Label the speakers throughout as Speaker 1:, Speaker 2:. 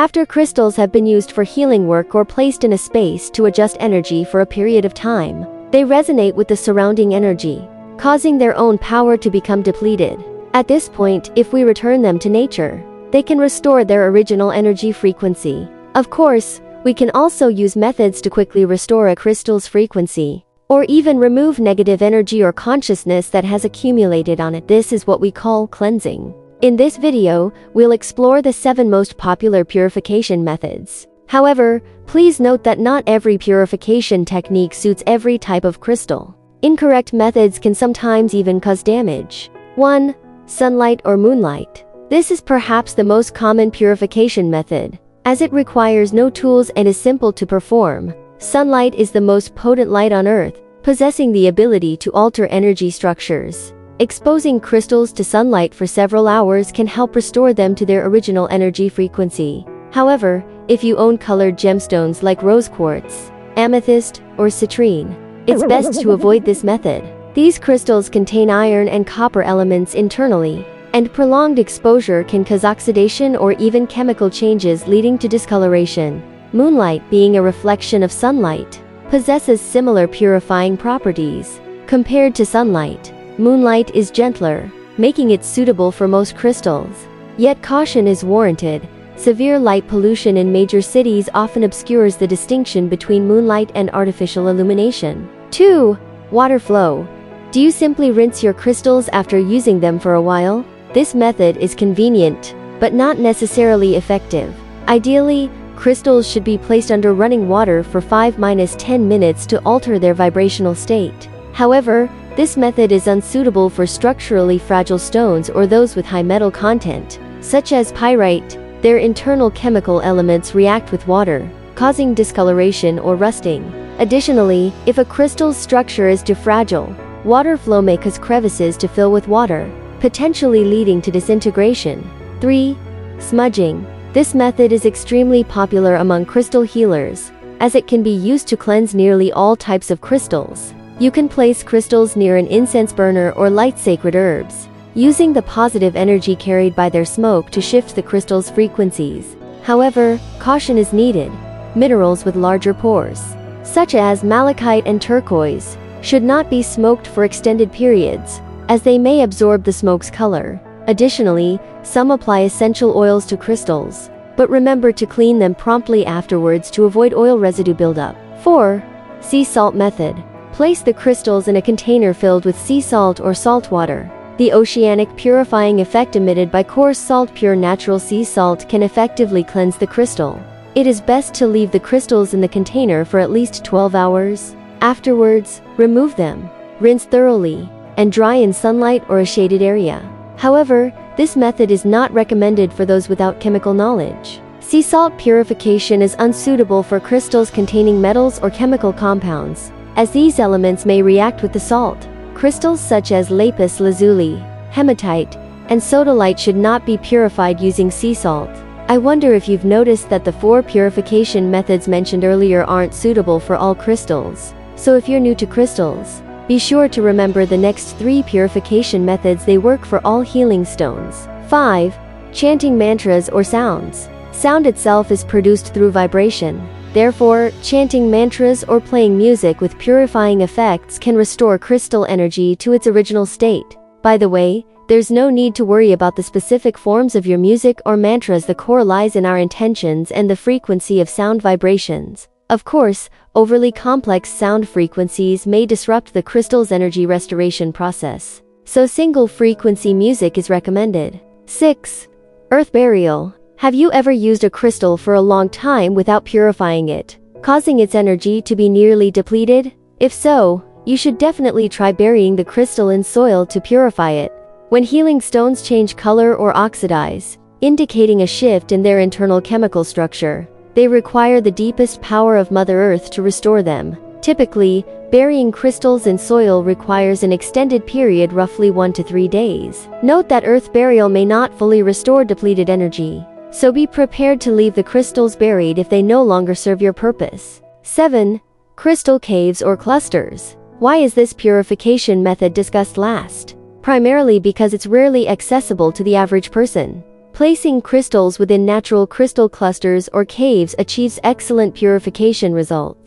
Speaker 1: After crystals have been used for healing work or placed in a space to adjust energy for a period of time, they resonate with the surrounding energy, causing their own power to become depleted. At this point, if we return them to nature, they can restore their original energy frequency. Of course, we can also use methods to quickly restore a crystal's frequency, or even remove negative energy or consciousness that has accumulated on it. This is what we call cleansing. In this video, we'll explore the 7 most popular purification methods. However, please note that not every purification technique suits every type of crystal. Incorrect methods can sometimes even cause damage. 1. Sunlight or moonlight. This is perhaps the most common purification method, as it requires no tools and is simple to perform. Sunlight is the most potent light on Earth, possessing the ability to alter energy structures. Exposing crystals to sunlight for several hours can help restore them to their original energy frequency. However, if you own colored gemstones like rose quartz, amethyst, or citrine, it's best to avoid this method. These crystals contain iron and copper elements internally, and prolonged exposure can cause oxidation or even chemical changes leading to discoloration. Moonlight, being a reflection of sunlight, possesses similar purifying properties. Compared to sunlight, moonlight is gentler, making it suitable for most crystals. Yet caution is warranted. Severe light pollution in major cities often obscures the distinction between moonlight and artificial illumination. 2. Water flow. Do you simply rinse your crystals after using them for a while? This method is convenient, but not necessarily effective. Ideally, crystals should be placed under running water for 5–10 minutes to alter their vibrational state. However, this method is unsuitable for structurally fragile stones or those with high metal content, such as pyrite. Their internal chemical elements react with water, causing discoloration or rusting. Additionally, if a crystal's structure is too fragile, water flow may cause crevices to fill with water, potentially leading to disintegration. 3. Smudging. This method is extremely popular among crystal healers, as it can be used to cleanse nearly all types of crystals. You can place crystals near an incense burner or light sacred herbs, using the positive energy carried by their smoke to shift the crystal's frequencies. However, caution is needed. Minerals with larger pores, such as malachite and turquoise, should not be smoked for extended periods, as they may absorb the smoke's color. Additionally, some apply essential oils to crystals, but remember to clean them promptly afterwards to avoid oil residue buildup. 4. Sea salt method. Place the crystals in a container filled with sea salt or salt water. The oceanic purifying effect emitted by coarse salt, pure natural sea salt, can effectively cleanse the crystal. It is best to leave the crystals in the container for at least 12 hours. Afterwards, remove them, rinse thoroughly, and dry in sunlight or a shaded area. However, this method is not recommended for those without chemical knowledge. Sea salt purification is unsuitable for crystals containing metals or chemical compounds, as these elements may react with the salt. Crystals such as lapis lazuli, hematite, and sodalite should not be purified using sea salt. I wonder if you've noticed that the 4 purification methods mentioned earlier aren't suitable for all crystals. So if you're new to crystals, be sure to remember the next 3 purification methods. They work for all healing stones. 5. Chanting mantras or sounds. Sound itself is produced through vibration. Therefore, chanting mantras or playing music with purifying effects can restore crystal energy to its original state. By the way, there's no need to worry about the specific forms of your music or mantras. The core lies in our intentions and the frequency of sound vibrations. Of course, overly complex sound frequencies may disrupt the crystal's energy restoration process, so single frequency music is recommended. 6. Earth burial. Have you ever used a crystal for a long time without purifying it, causing its energy to be nearly depleted? If so, you should definitely try burying the crystal in soil to purify it. When healing stones change color or oxidize, indicating a shift in their internal chemical structure, they require the deepest power of Mother Earth to restore them. Typically, burying crystals in soil requires an extended period, roughly 1 to 3 days. Note that earth burial may not fully restore depleted energy, so be prepared to leave the crystals buried if they no longer serve your purpose. 7. Crystal caves or clusters. Why is this purification method discussed last? Primarily because it's rarely accessible to the average person. Placing crystals within natural crystal clusters or caves achieves excellent purification results.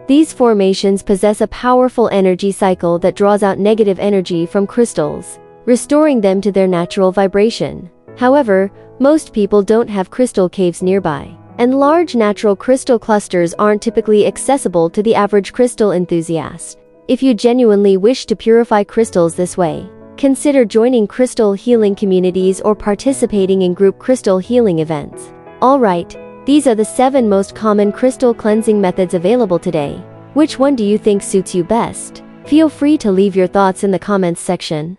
Speaker 1: These formations possess a powerful energy cycle that draws out negative energy from crystals, restoring them to their natural vibration. However, most people don't have crystal caves nearby, and large natural crystal clusters aren't typically accessible to the average crystal enthusiast. If you genuinely wish to purify crystals this way, consider joining crystal healing communities or participating in group crystal healing events. Alright, these are the 7 most common crystal cleansing methods available today. Which one do you think suits you best? Feel free to leave your thoughts in the comments section.